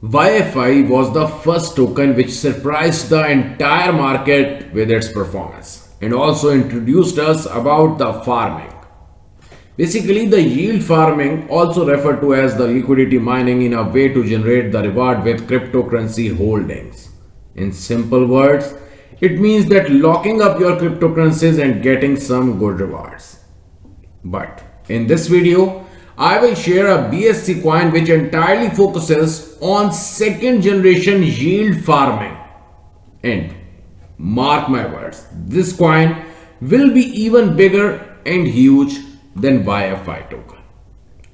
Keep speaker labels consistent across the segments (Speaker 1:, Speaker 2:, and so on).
Speaker 1: YFI was the first token which surprised the entire market with its performance and also introduced us about the farming. Basically, the yield farming, also referred to as the liquidity mining, in a way to generate the reward with cryptocurrency holdings. In simple words, it means that locking up your cryptocurrencies and getting some good rewards. But in this video, I will share a BSC coin which entirely focuses on second generation yield farming. And mark my words, this coin will be even bigger and huge than YFI token.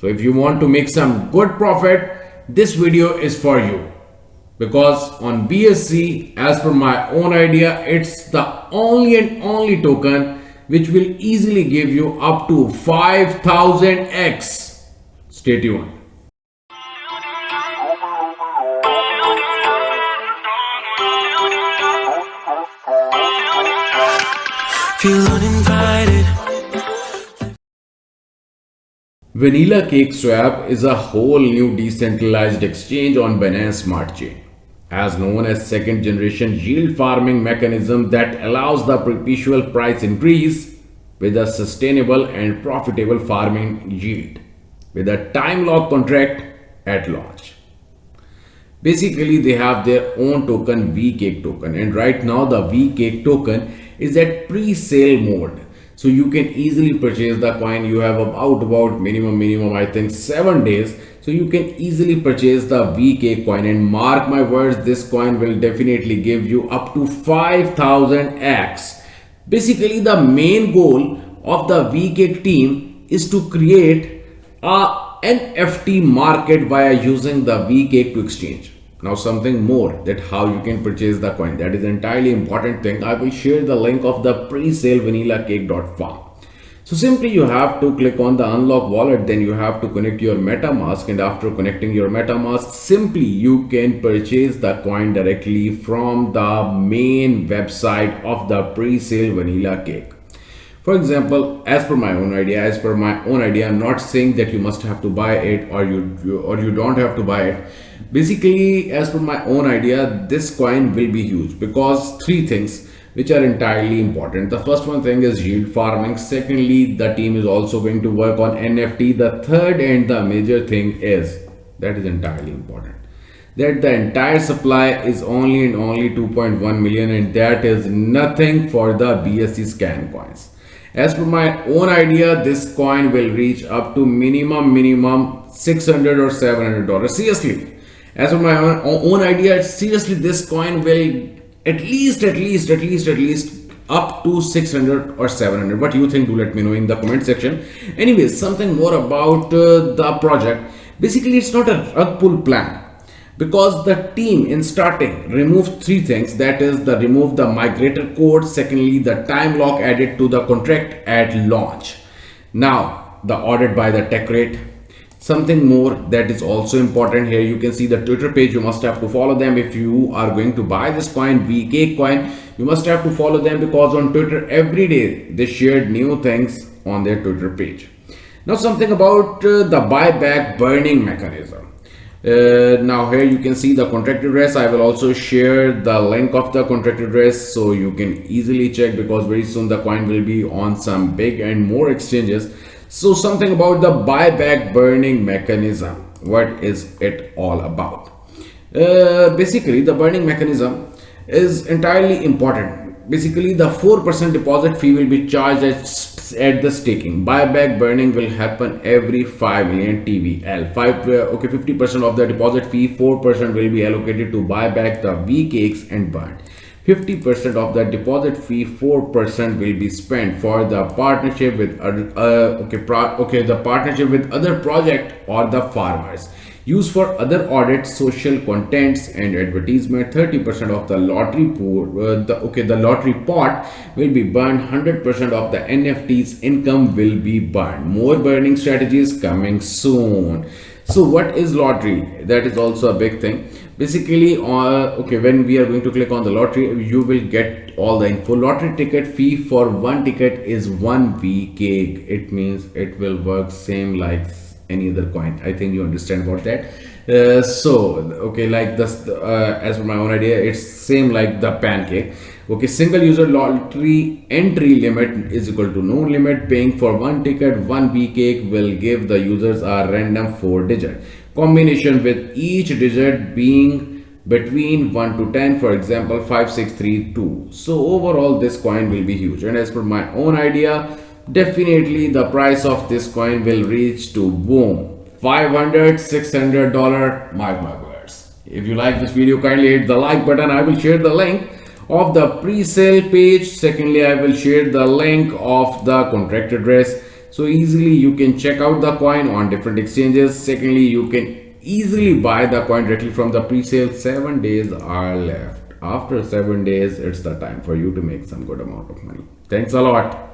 Speaker 1: So if you want to make some good profit, this video is for you. Because on BSC, as per my own idea, it's the only and only token which will easily give you up to 5000x. Stay tuned.
Speaker 2: Feel uninvited.
Speaker 1: Vanilla Cake Swap is a whole new decentralized exchange on Binance Smart Chain, as known as second generation yield farming mechanism that allows the perpetual price increase with a sustainable and profitable farming yield with a time lock contract at launch. Basically, they have their own token, VCake token, and right now the VCake token is at pre-sale mode. So you can easily purchase the coin. You have about minimum I think 7 days. So you can easily purchase the VCake coin, and mark my words, this coin will definitely give you up to 5000x. Basically, the main goal of the VCake team is to create a NFT market via using the VCake to exchange. Now something more, that how you can purchase the coin, that is entirely important thing. I will share the link of the pre-sale vanillacake.farm. So simply you have to click on the unlock wallet, then you have to connect your MetaMask, and after connecting your MetaMask, simply you can purchase the coin directly from the main website of the pre-sale Vanilla Cake. For example, as per my own idea, I'm not saying that you must have to buy it or you don't have to buy it. Basically, as per my own idea, this coin will be huge because three things which are entirely important. The first one thing is yield farming. Secondly, the team is also going to work on NFT. The third and the major thing is, that is entirely important, that the entire supply is only and only 2.1 million, and that is nothing for the BSC scan coins. As per my own idea, this coin will reach up to minimum 600 or $700. Seriously, as per my own idea, seriously, this coin will at least up to 600 or 700. What do you think? Do let me know in the comment section. Anyways, something more about the project. Basically, it's not a rug pull plan, because the team in starting removed three things, that is the remove the migrator code, secondly the time lock added to the contract at launch, now the audit by the tech rate. Something more that is also important here, you can see the Twitter page, you must have to follow them. If you are going to buy this coin, VCake coin, you must have to follow them, because on Twitter every day they shared new things on their Twitter page. Now something about the buyback burning mechanism. Now here you can see the contract address. I will also share the link of the contract address so you can easily check, because very soon the coin will be on some big and more exchanges. So something about the buyback burning mechanism, what is it all about? Basically the burning mechanism is entirely important. Basically the 4% deposit fee will be charged at the staking. Buyback burning will happen every 5 million TVL. 50% of the deposit fee, 4% will be allocated to buy back the VCakes and burn. 50% of the deposit fee, 4% will be spent for the partnership with the partnership with other project or the farmers. Used for other audits, social contents and advertisement. 30% of the lottery pool, the lottery pot will be burned. 100% of the NFTs income will be burned. More burning strategies coming soon. So what is lottery? That is also a big thing. Basically, when we are going to click on the lottery, you will get all the info. Lottery ticket fee for one ticket is 1 VCake. It means it will work same like any other coin. I think you understand about that. Okay, like this, as per my own idea, it's same like the pancake. Okay, single user lottery entry limit is equal to no limit. Paying for one ticket, one cake will give the users a random 4 digit combination with each digit being between 1 to 10, for example 5632. So overall this coin will be huge, and as per my own idea, definitely the price of this coin will reach to boom $500 $600. Mark my words. If you like this video, kindly hit the like button. I will share the link of the pre-sale page. Secondly, I will share the link of the contract address, so easily you can check out the coin on different exchanges. Secondly, you can easily buy the coin directly from the pre-sale. 7 days are left. After 7 days, it's the time for you to make some good amount of money. Thanks a lot.